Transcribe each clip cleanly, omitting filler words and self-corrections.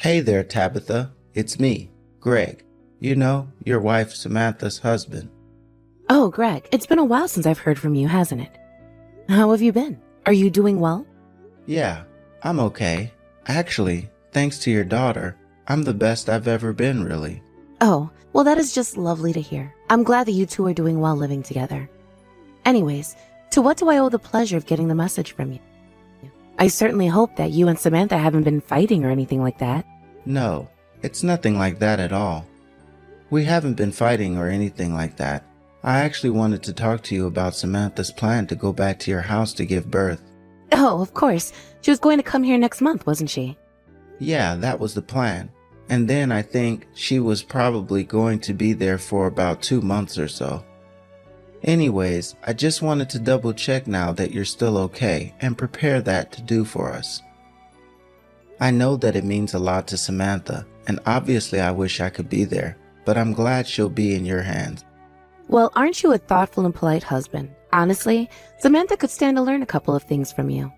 Hey there, Tabitha. It's me, Greg. You know, your wife Samantha's husband. Oh, Greg, it's been a while since I've heard from you, hasn't it? How have you been? Are you doing well? Yeah, I'm okay. Actually, thanks to your daughter, I'm the best I've ever been, really. Oh, well, that is just lovely to hear. I'm glad that you two are doing well living together. Anyways, to what do I owe the pleasure of getting the message from you? I certainly hope that you and Samantha haven't been fighting or anything like that. No, it's nothing like that at all. We haven't been fighting or anything like that. I actually wanted to talk to you about Samantha's plan to go back to your house to give birth. Oh, of course. She was going to come here next month, wasn't she? Yeah, that was the plan. And then I think she was probably going to be there for about 2 months or so. Anyways, I just wanted to double check now that you're still okay and prepare that to do for us. I know that it means a lot to Samantha, and obviously I wish I could be there, but I'm glad she'll be in your hands. Well, aren't you a thoughtful and polite husband? Honestly, Samantha could stand to learn a couple of things from you.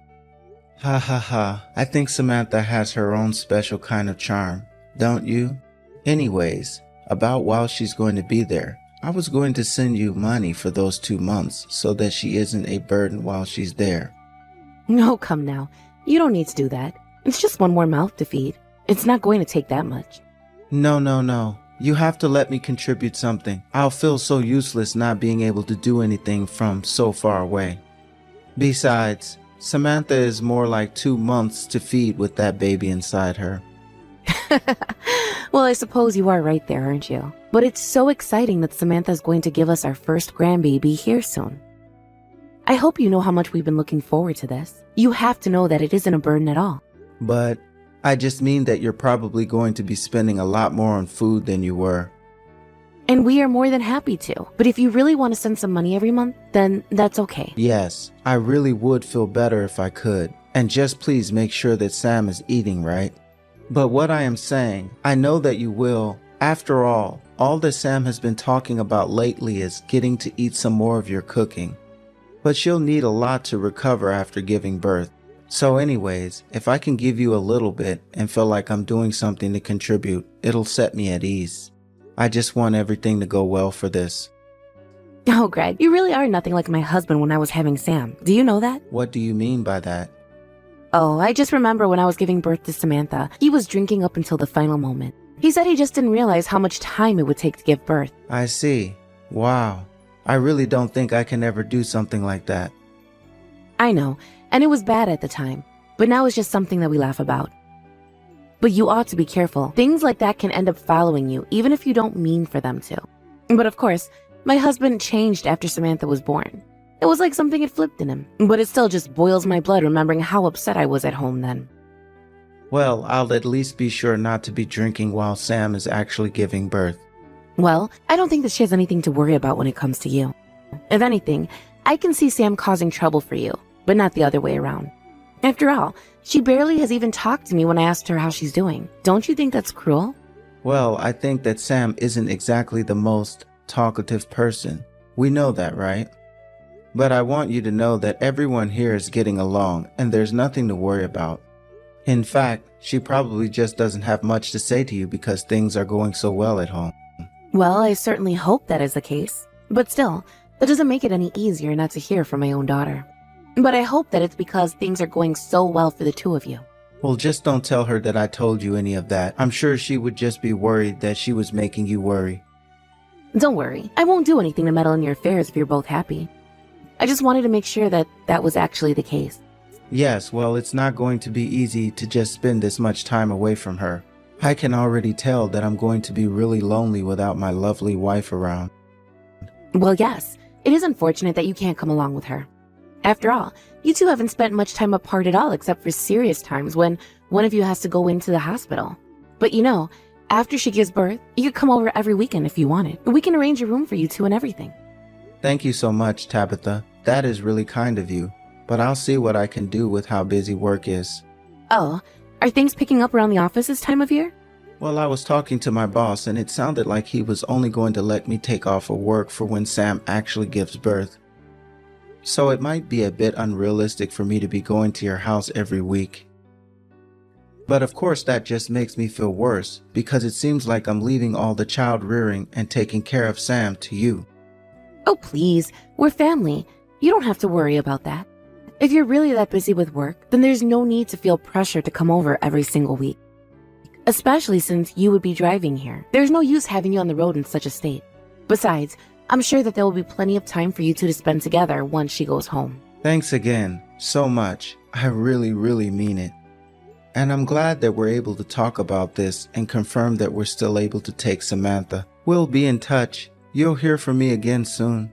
Ha ha ha, I think Samantha has her own special kind of charm, don't you? Anyways, about while she's going to be there, I was going to send you money for those 2 months so that she isn't a burden while she's there. No, come now. You don't need to do that. It's just one more mouth to feed. It's not going to take that much. No. You have to let me contribute something. I'll feel so useless not being able to do anything from so far away. Besides, Samantha is more like 2 months to feed with that baby inside her. Well, I suppose you are right there, aren't you? But it's so exciting that Samantha's going to give us our first grandbaby here soon. I hope you know how much we've been looking forward to this. You have to know that it isn't a burden at all. But I just mean that you're probably going to be spending a lot more on food than you were. And we are more than happy to. But if you really want to send some money every month, then that's okay. Yes, I really would feel better if I could. And just please make sure that Sam is eating right. But what I am saying, I know that you will. After all that Sam has been talking about lately is getting to eat some more of your cooking. But she'll need a lot to recover after giving birth. So anyways, if I can give you a little bit and feel like I'm doing something to contribute, it'll set me at ease. I just want everything to go well for this. Oh, Greg, you really are nothing like my husband when I was having Sam. Do you know that? What do you mean by that? Oh, I just remember when I was giving birth to Samantha, he was drinking up until the final moment. He said he just didn't realize how much time it would take to give birth. I see. Wow. I really don't think I can ever do something like that. I know, and it was bad at the time, but now it's just something that we laugh about. But you ought to be careful. Things like that can end up following you, even if you don't mean for them to. But of course, my husband changed after Samantha was born. It was like something had flipped in him, but it still just boils my blood remembering how upset I was at home then. Well, I'll at least be sure not to be drinking while Sam is actually giving birth. Well, I don't think that she has anything to worry about when it comes to you. If anything, I can see Sam causing trouble for you, but not the other way around. After all, she barely has even talked to me when I asked her how she's doing. Don't you think that's cruel? Well, I think that Sam isn't exactly the most talkative person. We know that, right? But I want you to know that everyone here is getting along and there's nothing to worry about. In fact, she probably just doesn't have much to say to you because things are going so well at home. Well, I certainly hope that is the case. But still, that doesn't make it any easier not to hear from my own daughter. But I hope that it's because things are going so well for the two of you. Well, just don't tell her that I told you any of that. I'm sure she would just be worried that she was making you worry. Don't worry, I won't do anything to meddle in your affairs if you're both happy. I just wanted to make sure that that was actually the case. Yes, well, it's not going to be easy to just spend this much time away from her. I can already tell that I'm going to be really lonely without my lovely wife around. Well, yes, it is unfortunate that you can't come along with her. After all, you two haven't spent much time apart at all except for serious times when one of you has to go into the hospital. But you know, after she gives birth, you could come over every weekend if you wanted. We can arrange a room for you two and everything. Thank you so much, Tabitha. That is really kind of you. But I'll see what I can do with how busy work is. Oh, are things picking up around the office this time of year? Well, I was talking to my boss and it sounded like he was only going to let me take off of work for when Sam actually gives birth. So it might be a bit unrealistic for me to be going to your house every week. But of course that just makes me feel worse because it seems like I'm leaving all the child rearing and taking care of Sam to you. Oh, please, we're family. You don't have to worry about that. If you're really that busy with work, then there's no need to feel pressure to come over every single week. Especially since you would be driving here. There's no use having you on the road in such a state. Besides, I'm sure that there will be plenty of time for you two to spend together once she goes home. Thanks again, so much. I really mean it. And I'm glad that we're able to talk about this and confirm that we're still able to take Samantha. We'll be in touch. You'll hear from me again soon.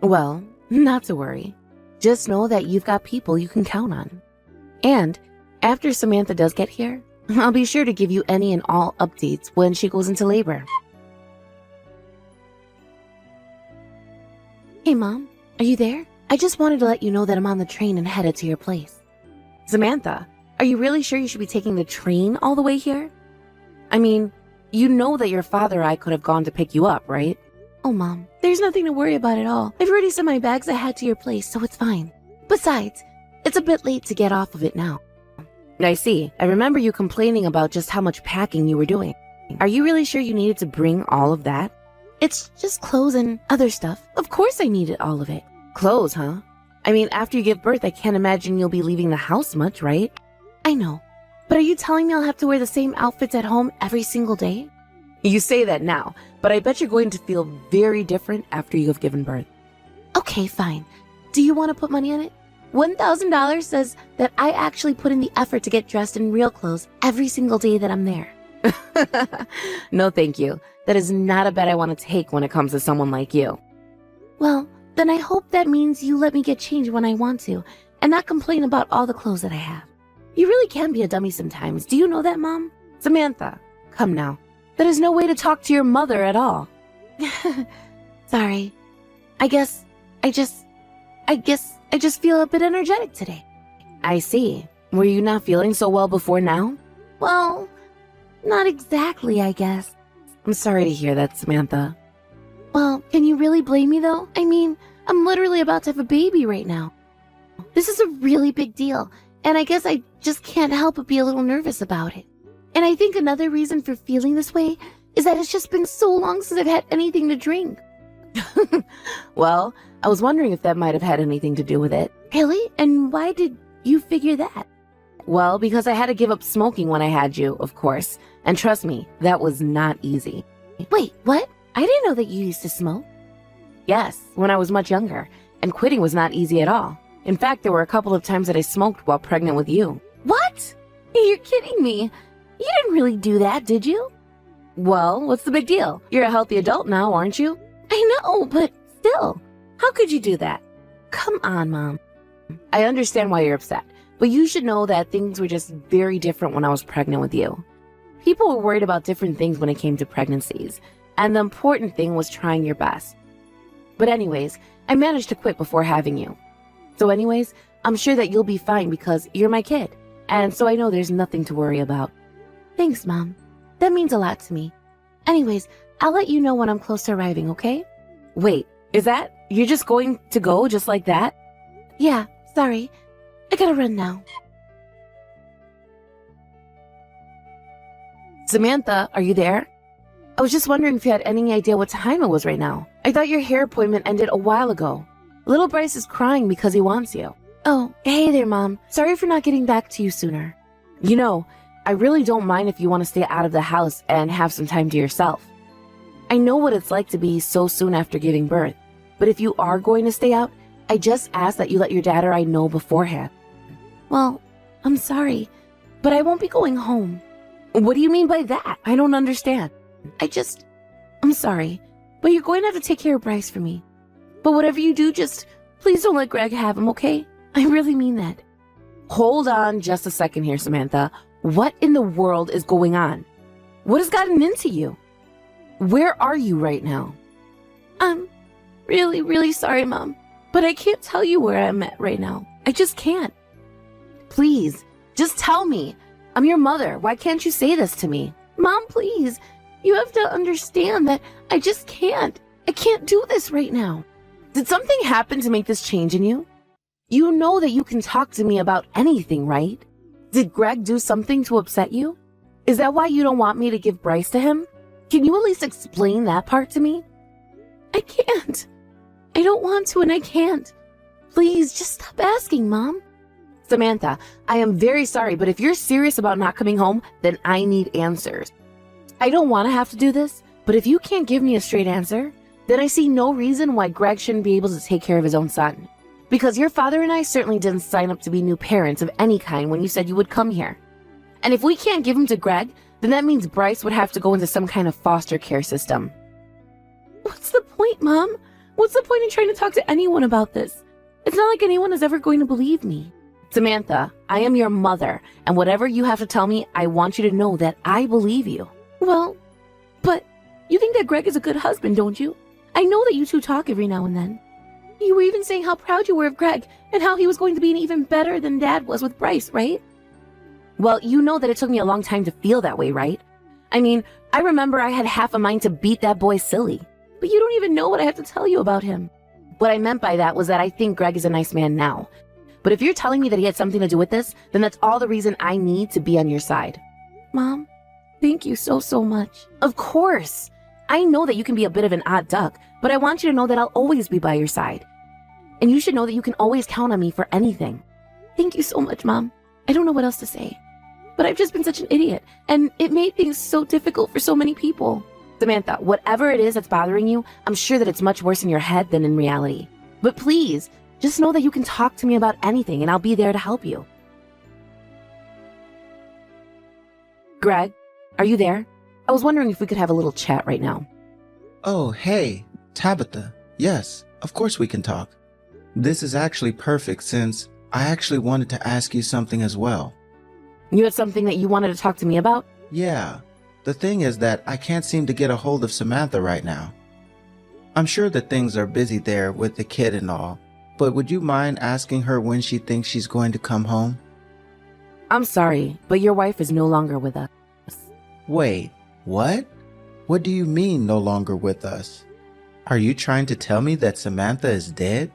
Well, not to worry. Just know that you've got people you can count on. And after Samantha does get here, I'll be sure to give you any and all updates when she goes into labor. Hey, Mom, are you there? I just wanted to let you know that I'm on the train and headed to your place. Samantha, are you really sure you should be taking the train all the way here? I mean, you know that your father or I could have gone to pick you up, right? Oh, Mom, there's nothing to worry about at all. I've already sent my bags ahead to your place, so it's fine. Besides, it's a bit late to get off of it now. I see. I remember you complaining about just how much packing you were doing. Are you really sure you needed to bring all of that? It's just clothes and other stuff. Of course I needed all of it. Clothes, huh? I mean, after you give birth, I can't imagine you'll be leaving the house much, right? I know. But are you telling me I'll have to wear the same outfits at home every single day? You say that now, but I bet you're going to feel very different after you have given birth. Okay, fine. Do you want to put money on it? $1,000 says that I actually put in the effort to get dressed in real clothes every single day that I'm there. No, thank you. That is not a bet I want to take when it comes to someone like you. Well, then I hope that means you let me get changed when I want to and not complain about all the clothes that I have. You really can be a dummy sometimes. Do you know that, Mom? Samantha, come now. That is no way to talk to your mother at all. Sorry. I just feel a bit energetic today. I see. Were you not feeling so well before now? Well, not exactly, I guess. I'm sorry to hear that, Samantha. Well, can you really blame me, though? I mean, I'm literally about to have a baby right now. This is a really big deal, and I guess I just can't help but be a little nervous about it. And I think another reason for feeling this way is that it's just been so long since I've had anything to drink. Well, I was wondering if that might have had anything to do with it. Really? And why did you figure that? Well, because I had to give up smoking when I had you, of course. And trust me, that was not easy. Wait, what? I didn't know that you used to smoke. Yes, when I was much younger. And quitting was not easy at all. In fact, there were a couple of times that I smoked while pregnant with you. What? You're kidding me. You didn't really do that, did you? Well, what's the big deal? You're a healthy adult now, aren't you? I know, but still. How could you do that? Come on, Mom. I understand why you're upset, but you should know that things were just very different when I was pregnant with you. People were worried about different things when it came to pregnancies, and the important thing was trying your best. But anyways, I managed to quit before having you. So anyways, I'm sure that you'll be fine because you're my kid, and so I know there's nothing to worry about. Thanks, Mom. That means a lot to me. Anyways, I'll let you know when I'm close to arriving, okay? Wait, is that? You're just going to go just like that? Yeah, sorry. I gotta run now. Samantha, are you there? I was just wondering if you had any idea what time it was right now. I thought your hair appointment ended a while ago. Little Bryce is crying because he wants you. Oh, hey there, Mom. Sorry for not getting back to you sooner. You know, I really don't mind if you want to stay out of the house and have some time to yourself. I know what it's like to be so soon after giving birth, but if you are going to stay out, I just ask that you let your dad or I know beforehand. Well, I'm sorry, but I won't be going home. What do you mean by that? I don't understand. I'm sorry, but you're going to have to take care of Bryce for me. But whatever you do, just please don't let Greg have him, okay? I really mean that. Hold on just a second here, Samantha. What in the world is going on? What has gotten into you? Where are you right now? I'm really sorry, Mom, but I can't tell you where I'm at right now. I just can't. Please, just tell me. I'm your mother. Why can't you say this to me? Mom, please. You have to understand that I just can't. I can't do this right now. Did something happen to make this change in you? You know that you can talk to me about anything, right? Did Greg do something to upset you? Is that why you don't want me to give Bryce to him? Can you at least explain that part to me? I can't. I don't want to and I can't. Please, just stop asking, Mom. Samantha, I am very sorry, but if you're serious about not coming home, then I need answers. I don't want to have to do this, but if you can't give me a straight answer, then I see no reason why Greg shouldn't be able to take care of his own son. Because your father and I certainly didn't sign up to be new parents of any kind when you said you would come here. And if we can't give him to Greg, then that means Bryce would have to go into some kind of foster care system. What's the point, Mom? What's the point in trying to talk to anyone about this? It's not like anyone is ever going to believe me. Samantha, I am your mother, and whatever you have to tell me, I want you to know that I believe you. Well, but you think that Greg is a good husband, don't you? I know that you two talk every now and then. You were even saying how proud you were of Greg and how he was going to be an even better than Dad was with Bryce, right? Well, you know that it took me a long time to feel that way, right? I mean, I remember I had half a mind to beat that boy silly, but you don't even know what I have to tell you about him. What I meant by that was that I think Greg is a nice man now. But if you're telling me that he had something to do with this, then that's all the reason I need to be on your side. Mom, thank you so much. Of course. I know that you can be a bit of an odd duck, but I want you to know that I'll always be by your side. And you should know that you can always count on me for anything. Thank you so much, Mom. I don't know what else to say. But I've just been such an idiot, and it made things so difficult for so many people. Samantha, whatever it is that's bothering you, I'm sure that it's much worse in your head than in reality. But please, just know that you can talk to me about anything, and I'll be there to help you. Greg, are you there? I was wondering if we could have a little chat right now. Oh, hey, Tabitha. Yes, of course we can talk. This is actually perfect since I actually wanted to ask you something as well. You had something that you wanted to talk to me about? Yeah, the thing is that I can't seem to get a hold of Samantha right now. I'm sure that things are busy there with the kid and all, but would you mind asking her when she thinks she's going to come home? I'm sorry, but your wife is no longer with us. Wait, what? What do you mean no longer with us? Are you trying to tell me that Samantha is dead?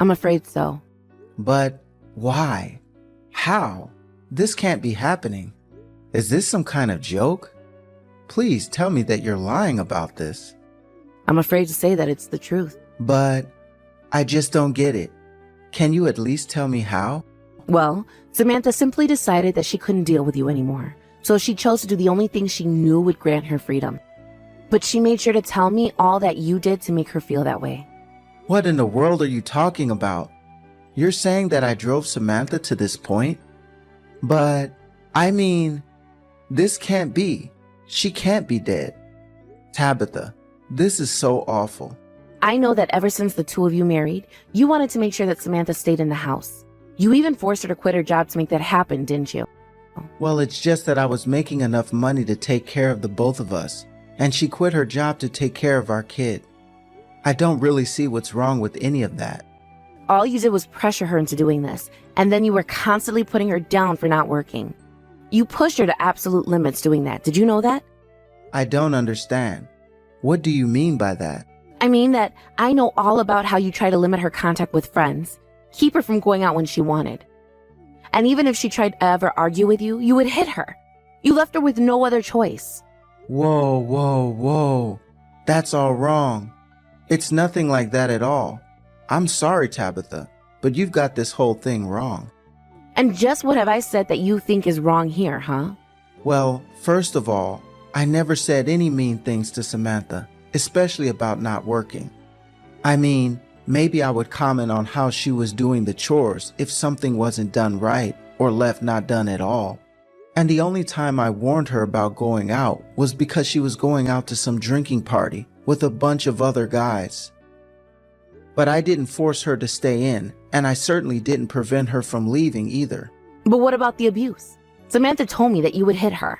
I'm afraid so. But why? How? This can't be happening. Is this some kind of joke? Please tell me that you're lying about this. I'm afraid to say that it's the truth. But I just don't get it. Can you at least tell me how? Well, Samantha simply decided that she couldn't deal with you anymore, so she chose to do the only thing she knew would grant her freedom. But she made sure to tell me all that you did to make her feel that way. What in the world are you talking about? You're saying that I drove Samantha to this point? But, I mean, this can't be. She can't be dead. Tabitha, this is so awful. I know that ever since the two of you married, you wanted to make sure that Samantha stayed in the house. You even forced her to quit her job to make that happen, didn't you? Well, it's just that I was making enough money to take care of the both of us, and she quit her job to take care of our kid. I don't really see what's wrong with any of that. All you did was pressure her into doing this, and then you were constantly putting her down for not working. You pushed her to absolute limits doing that. Did you know that? I don't understand. What do you mean by that? I mean that I know all about how you try to limit her contact with friends, keep her from going out when she wanted. And even if she tried to ever argue with you, you would hit her. You left her with no other choice. Whoa. That's all wrong. It's nothing like that at all. I'm sorry, Tabitha, but you've got this whole thing wrong. And just what have I said that you think is wrong here, huh? Well, first of all, I never said any mean things to Samantha, especially about not working. I mean, maybe I would comment on how she was doing the chores if something wasn't done right or left not done at all. And the only time I warned her about going out was because she was going out to some drinking party with a bunch of other guys. But I didn't force her to stay in, and I certainly didn't prevent her from leaving either. But what about the abuse? Samantha told me that you would hit her.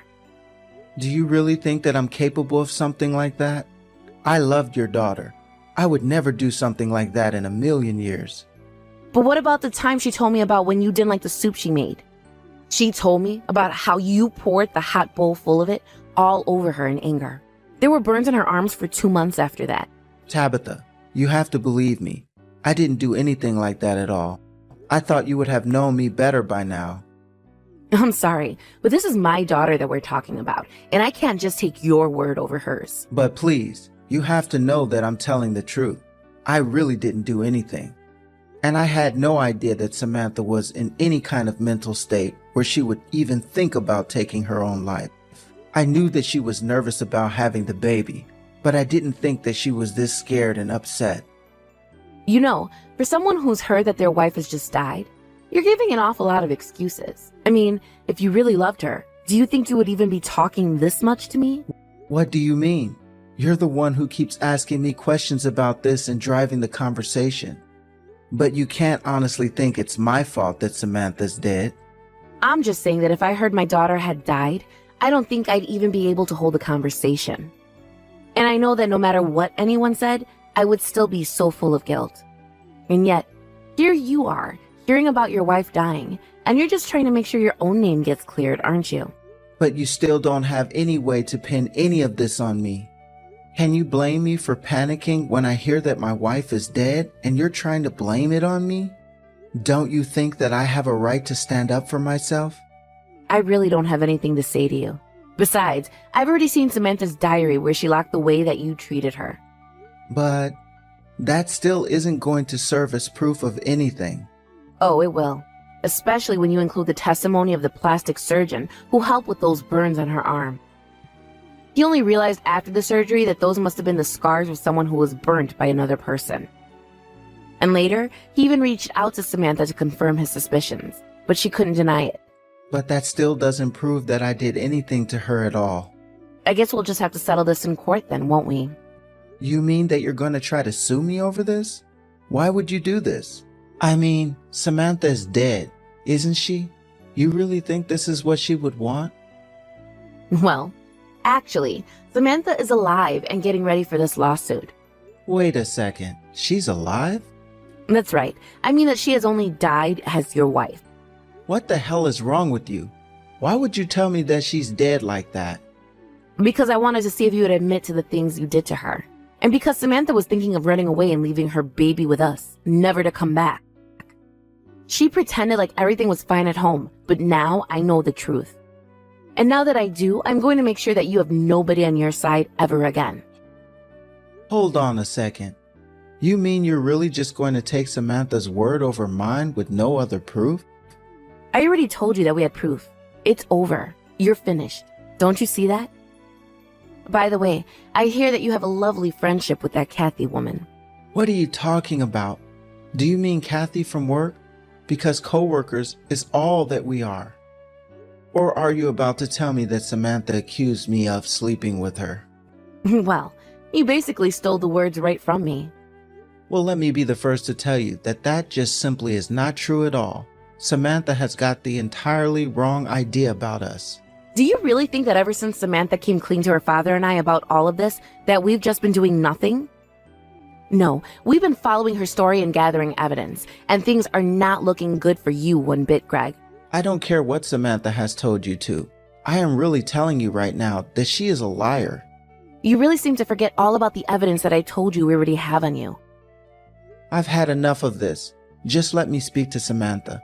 Do you really think that I'm capable of something like that? I loved your daughter. I would never do something like that in a million years. But what about the time she told me about when you didn't like the soup she made? She told me about how you poured the hot bowl full of it all over her in anger. There were burns on her arms for 2 months after that. Tabitha, you have to believe me. I didn't do anything like that at all. I thought you would have known me better by now. I'm sorry, but this is my daughter that we're talking about, and I can't just take your word over hers. But please, you have to know that I'm telling the truth. I really didn't do anything. And I had no idea that Samantha was in any kind of mental state where she would even think about taking her own life. I knew that she was nervous about having the baby, but I didn't think that she was this scared and upset. You know, for someone who's heard that their wife has just died, you're giving an awful lot of excuses. I mean, if you really loved her, do you think you would even be talking this much to me? What do you mean? You're the one who keeps asking me questions about this and driving the conversation. But you can't honestly think it's my fault that Samantha's dead. I'm just saying that if I heard my daughter had died, I don't think I'd even be able to hold a conversation. And I know that no matter what anyone said, I would still be so full of guilt. And yet, here you are, hearing about your wife dying, and you're just trying to make sure your own name gets cleared, aren't you? But you still don't have any way to pin any of this on me. Can you blame me for panicking when I hear that my wife is dead and you're trying to blame it on me? Don't you think that I have a right to stand up for myself? I really don't have anything to say to you. Besides, I've already seen Samantha's diary where she locked the way that you treated her. But that still isn't going to serve as proof of anything. Oh, it will. Especially when you include the testimony of the plastic surgeon who helped with those burns on her arm. He only realized after the surgery that those must have been the scars of someone who was burnt by another person. And later, he even reached out to Samantha to confirm his suspicions, but she couldn't deny it. But that still doesn't prove that I did anything to her at all. I guess we'll just have to settle this in court then, won't we? You mean that you're going to try to sue me over this? Why would you do this? I mean, Samantha is dead, isn't she? You really think this is what she would want? Well, actually, Samantha is alive and getting ready for this lawsuit. Wait a second, she's alive? That's right. I mean that she has only died as your wife. What the hell is wrong with you? Why would you tell me that she's dead like that? Because I wanted to see if you would admit to the things you did to her. And because Samantha was thinking of running away and leaving her baby with us, never to come back. She pretended like everything was fine at home, but now I know the truth. And now that I do, I'm going to make sure that you have nobody on your side ever again. Hold on a second. You mean you're really just going to take Samantha's word over mine with no other proof? I already told you that we had proof. It's over. You're finished. Don't you see that? By the way, I hear that you have a lovely friendship with that Kathy woman. What are you talking about? Do you mean Kathy from work? Because co-workers is all that we are. Or are you about to tell me that Samantha accused me of sleeping with her? Well, you basically stole the words right from me. Well, let me be the first to tell you that that just simply is not true at all. Samantha has got the entirely wrong idea about us. Do you really think that ever since Samantha came clean to her father and I about all of this, that we've just been doing nothing? No, we've been following her story and gathering evidence, and things are not looking good for you one bit, Greg. I don't care what Samantha has told you to. I am really telling you right now that she is a liar. You really seem to forget all about the evidence that I told you we already have on you. I've had enough of this. Just let me speak to Samantha.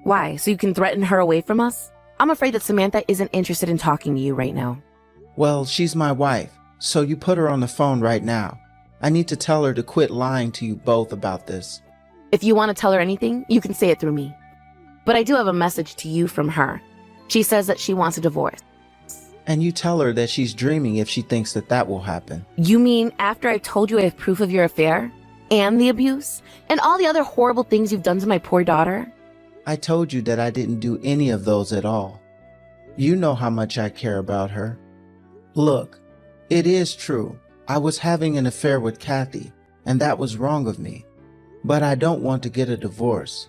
Why, so you can threaten her away from us? I'm afraid that Samantha isn't interested in talking to you right now. Well, she's my wife, so you put her on the phone right now. I need to tell her to quit lying to you both about this. If you want to tell her anything, you can say it through me. But I do have a message to you from her. She says that she wants a divorce. And you tell her that she's dreaming if she thinks that that will happen. You mean after I told you I have proof of your affair? And the abuse? And all the other horrible things you've done to my poor daughter? I told you that I didn't do any of those at all. You know how much I care about her. Look, it is true. I was having an affair with Kathy, and that was wrong of me. But I don't want to get a divorce.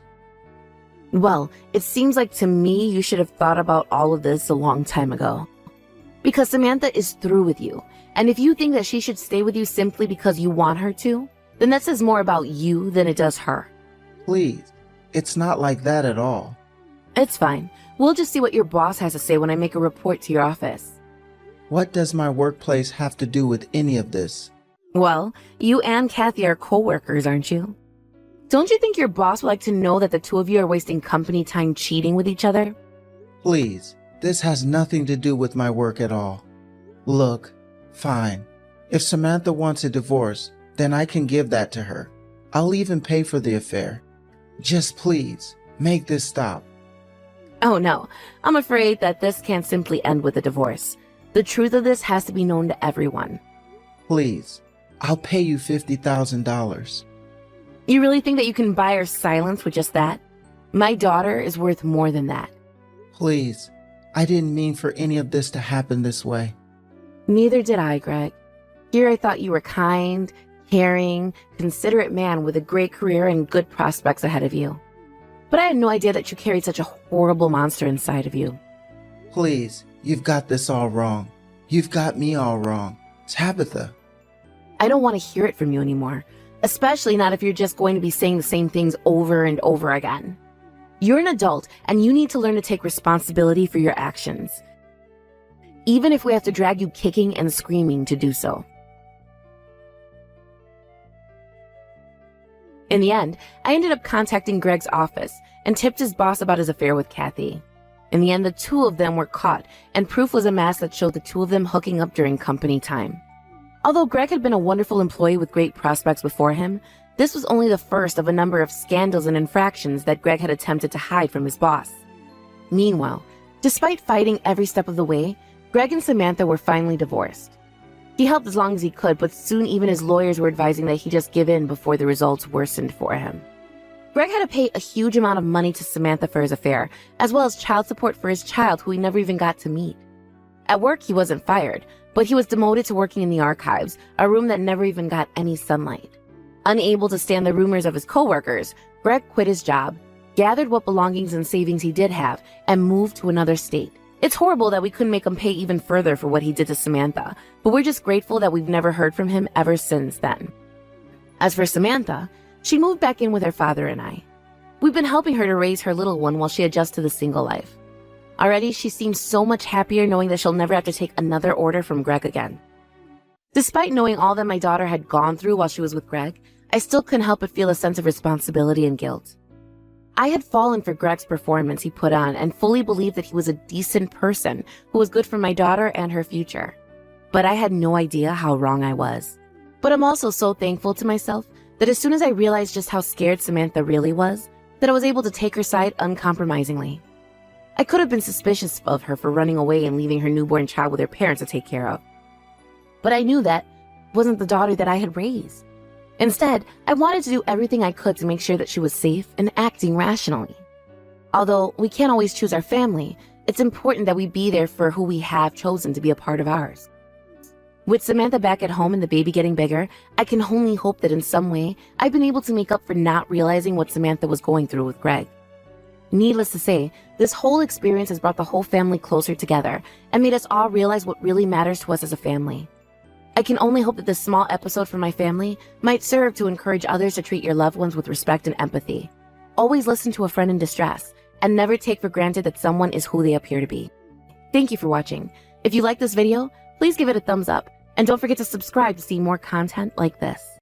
Well, it seems like to me you should have thought about all of this a long time ago. Because Samantha is through with you, and if you think that she should stay with you simply because you want her to, then that says more about you than it does her. Please, it's not like that at all. It's fine. We'll just see what your boss has to say when I make a report to your office. What does my workplace have to do with any of this? Well, you and Kathy are co-workers, aren't you? Don't you think your boss would like to know that the two of you are wasting company time cheating with each other? Please, this has nothing to do with my work at all. Look, fine. If Samantha wants a divorce, then I can give that to her. I'll even pay for the affair. Just please, make this stop. Oh no, I'm afraid that this can't simply end with a divorce. The truth of this has to be known to everyone. Please, I'll pay you $50,000. You really think that you can buy her silence with just that? My daughter is worth more than that. Please, I didn't mean for any of this to happen this way. Neither did I, Greg. Here I thought you were kind, caring, considerate man with a great career and good prospects ahead of you. But I had no idea that you carried such a horrible monster inside of you. Please, you've got this all wrong. You've got me all wrong. Tabitha. I don't want to hear it from you anymore, especially not if you're just going to be saying the same things over and over again. You're an adult and you need to learn to take responsibility for your actions, even if we have to drag you kicking and screaming to do so. In the end, I ended up contacting Greg's office and tipped his boss about his affair with Kathy. In the end, the two of them were caught, and proof was amassed that showed the two of them hooking up during company time. Although Greg had been a wonderful employee with great prospects before him, this was only the first of a number of scandals and infractions that Greg had attempted to hide from his boss. Meanwhile, despite fighting every step of the way, Greg and Samantha were finally divorced. He helped as long as he could, but soon even his lawyers were advising that he just give in before the results worsened for him. Greg had to pay a huge amount of money to Samantha for his affair, as well as child support for his child who he never even got to meet. At work, he wasn't fired, but he was demoted to working in the archives, a room that never even got any sunlight. Unable to stand the rumors of his coworkers, Greg quit his job, gathered what belongings and savings he did have, and moved to another state. It's horrible that we couldn't make him pay even further for what he did to Samantha, but we're just grateful that we've never heard from him ever since then. As for Samantha, she moved back in with her father and I. We've been helping her to raise her little one while she adjusts to the single life. Already, she seems so much happier knowing that she'll never have to take another order from Greg again. Despite knowing all that my daughter had gone through while she was with Greg, I still couldn't help but feel a sense of responsibility and guilt. I had fallen for Greg's performance he put on and fully believed that he was a decent person who was good for my daughter and her future. But I had no idea how wrong I was. But I'm also so thankful to myself that as soon as I realized just how scared Samantha really was, that I was able to take her side uncompromisingly. I could have been suspicious of her for running away and leaving her newborn child with her parents to take care of. But I knew that wasn't the daughter that I had raised. Instead, I wanted to do everything I could to make sure that she was safe and acting rationally. Although we can't always choose our family, it's important that we be there for who we have chosen to be a part of ours. With Samantha back at home and the baby getting bigger, I can only hope that in some way I've been able to make up for not realizing what Samantha was going through with Greg. Needless to say, this whole experience has brought the whole family closer together and made us all realize what really matters to us as a family. I can only hope that this small episode from my family might serve to encourage others to treat your loved ones with respect and empathy. Always listen to a friend in distress, and never take for granted that someone is who they appear to be. Thank you for watching. If you like this video, please give it a thumbs up, and don't forget to subscribe to see more content like this.